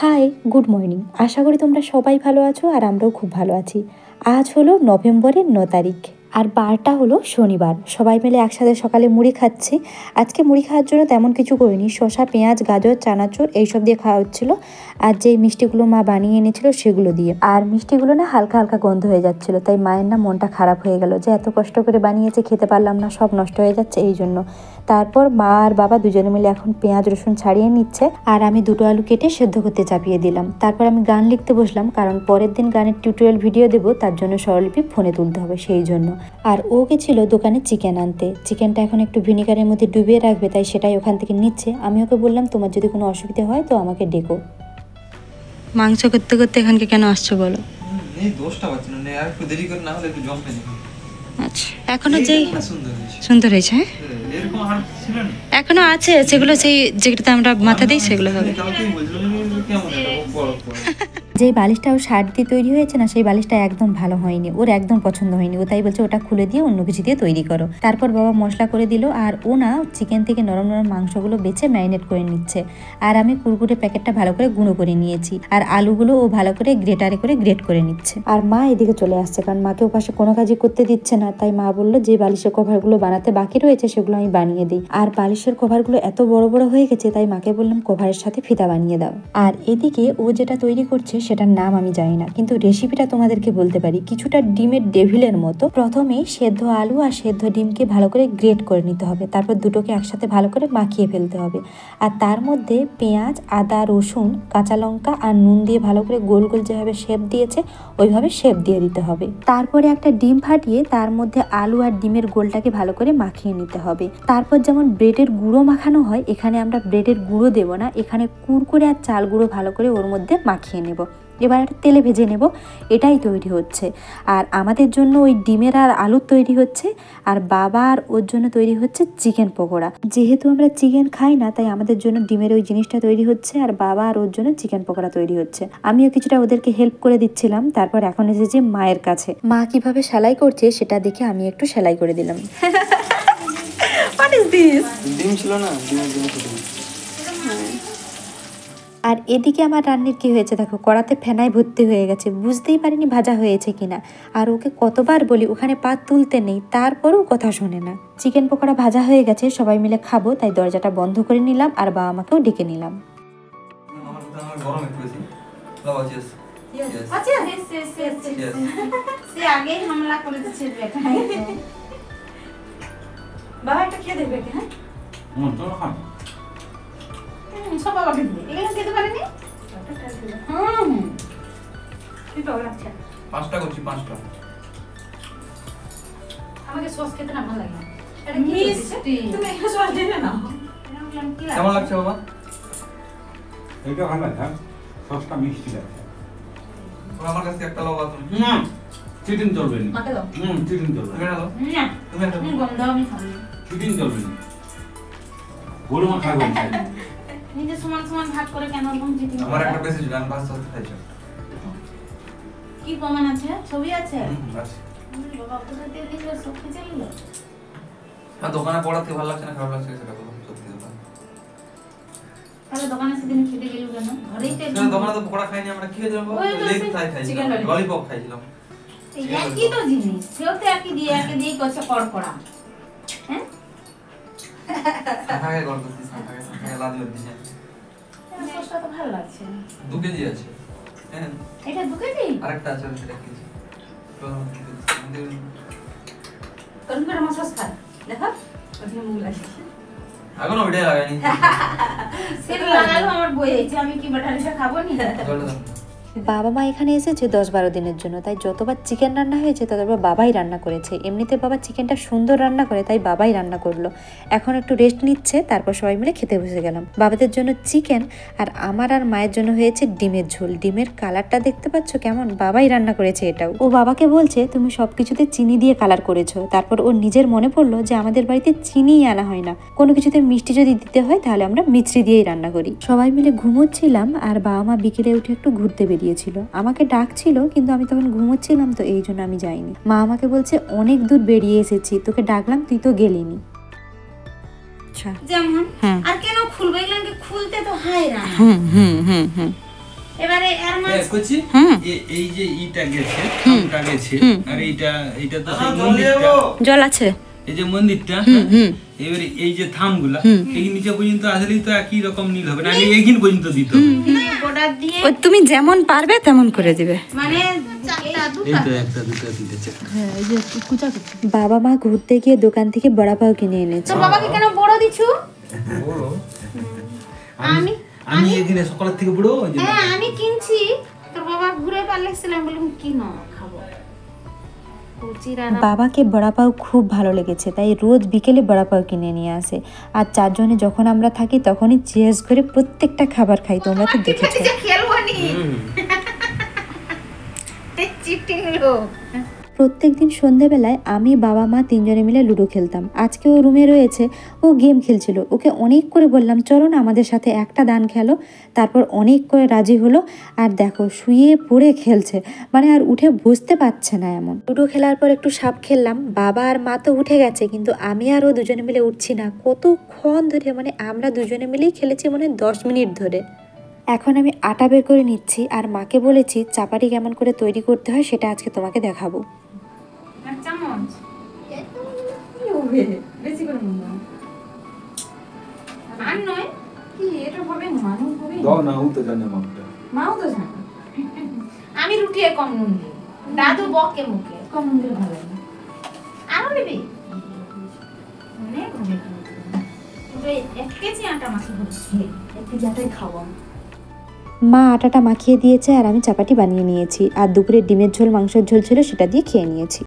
High, good morning. আশা করি তোমরা সবাই ভালো আছো আর আমরাও খুব ভালো আছি। আজ হলো নভেম্বরের 9 তারিখ আর বারটা হলো শনিবার। সবাই মিলে একসাথে সকালে মুড়ি খাচ্ছি। আজকে মুড়ি খাওয়ার জন্য তেমন কিছু করিনি, শসা, পেঁয়াজ, গাজর, চানাচুর এইসব দিয়ে খাওয়া হচ্ছিল। আর যেই মিষ্টিগুলো মা বানিয়ে এনেছিল সেগুলো দিয়ে। আর মিষ্টিগুলো না হালকা হালকা গন্ধ হয়ে যাচ্ছিল, তাই মায়ের না মনটা খারাপ হয়ে গেল যে এত কষ্ট করে বানিয়েছে, খেতে পারলাম না, সব নষ্ট হয়ে যাচ্ছে এই জন্য। তারপর মা আর বাবা দুজনে মিলে এখন পেঁয়াজ রসুন ছাড়িয়ে নিচ্ছে আর আমি দুটো আলু কেটে সেদ্ধ করতে চাপিয়ে দিলাম। তারপর আমি গান লিখতে বসলাম, কারণ পরের দিন গানের টিউটোরিয়াল ভিডিও দেবো, তার জন্য স্বরলিপি ফোনে তুলতে হবে সেই জন্য। আর ও গেছিল দোকানে চিকেন আনতে। চিকেনটা এখন একটু ভিনিগারের মধ্যে ডুবিয়ে রাখবে, তাই সেটাই ওখান থেকে নিচ্ছে। আমি ওকে বললাম তোমার যদি কোনো অসুবিধা হয় তো আমাকে ডেকো। মাংস করতে করতে এখানকে কেন আসছো বলো? এই দোষটা পাচ্ছি না, আর একটু দেরি করে না হলে একটু জমবে না। আচ্ছা, এখনো যেই সুন্দর হয়েছে, হ্যাঁ এরকম আর ছিল না, এখনো আছে সেগুলো, সেই যেগুলোতে আমরা মাথা দিই সেগুলো হবে। কালকেই বলছিলাম কেমন এটা বড় বড় যেই বালিশটা ও শার্ট দিয়ে তৈরি হয়েছে না, সেই বালিশটা একদম ভালো হয়নি, ওর একদম পছন্দ হয়নি। ও তাই বলছে ওটা খুলে দিয়ে অন্য কিছু দিয়ে তৈরি করো। তারপর বাবা মশলা করে দিল আর ও না চিকেন থেকে নরম নরম মাংসগুলো বেছে ম্যারিনেট করে নিচ্ছে। আর আমি কুরকুরে প্যাকেটটা ভালো করে গুঁড়ো করে নিয়েছি আর আলুগুলো ও ভালো করে গ্রেটারে করে গ্রেট করে নিচ্ছে। আর মা এদিকে চলে আসছে, কারণ মাকে ও পাশে কোনো কাজই করতে দিচ্ছে না। তাই মা বললো যে বালিশের কভারগুলো বানাতে বাকি রয়েছে সেগুলো আমি বানিয়ে দিই। আর বালিশের কভারগুলো এত বড় বড় হয়ে গেছে, তাই মাকে বললাম কভারের সাথে ফিতা বানিয়ে দাও। আর এদিকে ও যেটা তৈরি করছে সেটার নাম আমি জানি না, কিন্তু রেসিপিটা তোমাদেরকে বলতে পারি। কিছুটা ডিমের ডেভিলের মতো। প্রথমেই সেদ্ধ আলু আর সেদ্ধ ডিমকে ভালো করে গ্রেট করে নিতে হবে, তারপর দুটোকে একসাথে ভালো করে মাখিয়ে ফেলতে হবে। আর তার মধ্যে পেঁয়াজ, আদা, রসুন, কাঁচা লঙ্কা আর নুন দিয়ে ভালো করে গোল গোল যেভাবে শেপ দিয়েছে ওইভাবে শেপ দিয়ে দিতে হবে। তারপরে একটা ডিম ফাটিয়ে তার মধ্যে আলু আর ডিমের গোলটাকে ভালো করে মাখিয়ে নিতে হবে। তারপর যেমন ব্রেডের গুঁড়ো মাখানো হয়, এখানে আমরা ব্রেডের গুঁড়ো দেব না, এখানে কুরকুরে আর চাল গুঁড়ো ভালো করে ওর মধ্যে মাখিয়ে নেব। এবার একটা তেলে ভেজে নেব। এটাই তৈরি হচ্ছে। আর আমাদের জন্য ওই ডিমের আর আলুর তৈরি হচ্ছে, আর বাবা আর ওর জন্য তৈরি হচ্ছে চিকেন পকোড়া। যেহেতু আমরা চিকেন খাই না, তাই আমাদের জন্য ডিমের ওই জিনিসটা তৈরি হচ্ছে, আর বাবা আর ওর জন্য চিকেন পকোড়া তৈরি হচ্ছে। আমিও কিছুটা ওদেরকে হেল্প করে দিচ্ছিলাম। তারপর এখন এসেছি মায়ের কাছে। মা কিভাবে সেলাই করছে সেটা দেখে আমি একটু সেলাই করে দিলাম। What is this? ডিম ছিল না, ডিমের জন্য আর এদিকে আমার রান্নির কি হয়েছে দেখো, কড়াতে ফেনায় ভর্তি হয়ে গেছে, বুঝতেই পারিনি ভাজা হয়েছে কিনা। আর ওকে কতবার বলি ওখানে পা তুলতে নেই, তারপরও কথা শোনে না। চিকেন পকোড়া ভাজা হয়ে গেছে, সবাই মিলে খাবো, তাই দরজাটা বন্ধ করে নিলাম আর বাবা আমাকেও ডেকে নিলাম। আমার গরম একটু বেশি লাভ আছে। আচ্ছা সে আগেই হামলা করে দিচ্ছে বেটা। বাবা একটা খেয়ে দেবে, হ্যাঁ তো খান সব বাবাকে দিবে, এগুলো খেতে পারেনি। ঠিক আছে, পাঁচটা করছি, পাঁচটা। আমাকে সস খেতে না ভালো লাগে না, এটা কি মিষ্টি, তুমি একটা সস দিবে না। কেমন লাগছে বাবা? এটা ভালো লাগে, সসটা মিষ্টি লাগছে। আমার কাছে একটা লবা তুমি। চিকেন চলবে না। মাকে দাও। চিকেন চলবে তুমি না। না দাও, না তুমি একটা তুমি গন্ধ আমি খাবো না। চিকেন চলবে না। গরু মাখা বলছে। নিজে সমান সমান ভাগ করে কেন বলছি তুমি? আমার একটা বেশি ছিল, আমি পাঁচ সাত খাইছি। কি প্রমাণ আছে? ছবি আছে? আছে। বাবা কোথা থেকে দিলে সব কিছু চললো? আর দোকানে পড়াতে ভালো লাগছে না, খারাপ লাগছে সেটা বলো, সত্যি কথা। তাহলে দোকানে সেদিন খেতে গেল কেন? ঘরেই তো সেটা দোকানে তো পড়া খাইনি আমরা, কি হয়ে যাবো? ওই তো লেগ সেই ফ্রাই chicken খাইছিলাম, lollipop। ললিপপ খাইছিলাম। এই একই তো জিনিস, সেও তো একই দিয়ে করছে কড়কড়া। হ্যাঁ? সাঁথাকে গল্প করছি, সাঁথাকে লাদ দিচ্ছে। সসটা তো ভালো লাগছে। 2 কেজি আছে। হ্যাঁ, এটা 2 কেজি? আরেকটা আছে, সেটা কেজি। তো আমাদের কোন করে মাছ খায়? দেখো, ওখানে মুখ লাগে। এখনো ভিডিও লাগাইনি। সেটা লাগালো আমার বই আছে, আমি কি বাটারিটা খাবো নি? জলটা দাও। বাবা মা এখানে এসেছে 10-12 দিনের জন্য, তাই যতবার চিকেন রান্না হয়েছে ততবার বাবাই রান্না করেছে। এমনিতে বাবা চিকেনটা সুন্দর রান্না করে, তাই বাবাই রান্না করলো। এখন একটু রেস্ট নিচ্ছে, তারপর সবাই মিলে খেতে বসে গেলাম। বাবাদের জন্য চিকেন আর আমার আর মায়ের জন্য হয়েছে ডিমের ঝোল। ডিমের কালারটা দেখতে পাচ্ছ কেমন, বাবাই রান্না করেছে এটাও। ও বাবাকে বলছে তুমি সবকিছুতে চিনি দিয়ে কালার করেছো। তারপর ওর নিজের মনে পড়লো যে আমাদের বাড়িতে চিনিই আনা হয় না, কোনো কিছুতে মিষ্টি যদি দিতে হয় তাহলে আমরা মিছরি দিয়েই রান্না করি। সবাই মিলে ঘুমোচ্ছিলাম আর বাবা মা বিকেলে উঠে একটু ঘুরতে বেরিয়েছিল। আমাকে ডাকছিল, কিন্তু আমি তখন ঘুমোচ্ছিলাম, তো এই জন্য আমি যাইনি। মা আমাকে বলছে অনেক দূর বেরিয়ে এসেছি, তোকে ডাকলাম তুই তো গেলিনি। যেমন আর কেন খুলবে, এগুলোকে খুলতে তো হয় না। এবারে এর মাছ কইছি হুম। এই যে ইটা গেছে আমটা গেছে আর এইটা তো সেই মন্দিরটা জল আছে। এই যে মন্দিরটা এবারে এই যে থামগুলা এই নিচে পর্যন্ত আসলেই তো একই রকম নীল হবে না এইখান পর্যন্ত দিত বর্ডার দিয়ে ওই তুমি যেমন পারবে তেমন করে দিবে। মানে চারটা এই তো একটা দুটো তিনটে চারটে বাবা মা ঘুরতে গিয়ে দোকান থেকে বড়া পাও কিনে এনেছে। তোর বাবাকে কেন বড় দিছু? বড় আমি আমি এখানে সকালের থেকে বড় ওই যে হ্যাঁ আমি কিনছি, তোর বাবা ঘুরে পারলেছিলাম বললাম কি না খাবো কুচিরা বাবাকে বড়া পাও খুব ভালো লেগেছে, তাই রোজ বিকেলে বড়া পাও কিনে নিয়ে আসে। আর চারজনে যখন আমরা থাকি তখনই চেস করে প্রত্যেকটা খাবার খাই, তোমরা তো দেখেছো। খেলবো নি চিটিং লোক। প্রত্যেকদিন সন্ধেবেলায় আমি বাবা মা তিনজনে মিলে লুডো খেলতাম। আজকে ও রুমে রয়েছে, ও গেম খেলছিল। ওকে অনেক করে বললাম চলো না আমাদের সাথে একটা দান খেলো, তারপর অনেক করে রাজি হলো। আর দেখো শুয়ে পড়ে খেলছে, মানে আর উঠে বসতে পারছে না এমন। লুডো খেলার পর একটু সাপ খেললাম। বাবা আর মা তো উঠে গেছে, কিন্তু আমি আর ও দুজনে মিলে উঠছি না কতক্ষণ ধরে, মানে আমরা দুজনে মিলেই খেলেছি মানে 10 মিনিট ধরে। এখন আমি আটা বের করে নিচ্ছি আর মাকে বলেছি চাপাটি কেমন করে তৈরি করতে হয় সেটা আজকে তোমাকে দেখাবো। এক চামচ বেশি করে আর নয় কি এটা হবে মানুষ হবে দাও না ও তো জানে মাপটা মাও তো জানে। আমি রুটি কম নুন দিই, দাদু বকে মুখে কম নুন দিলে ভালো লাগে। আরো নিবি অনেক হবে পুরো 1 কেজি আটা মাখি বলছি 1 কেজি আটাই খাওয়া। মা আটাটা মাখিয়ে দিয়েছে আর আমি চাপাটি বানিয়ে নিয়েছি। আর দুপুরে ডিমের ঝোল মাংসের ঝোল ছিল, সেটা দিয়ে খেয়ে নিয়েছি।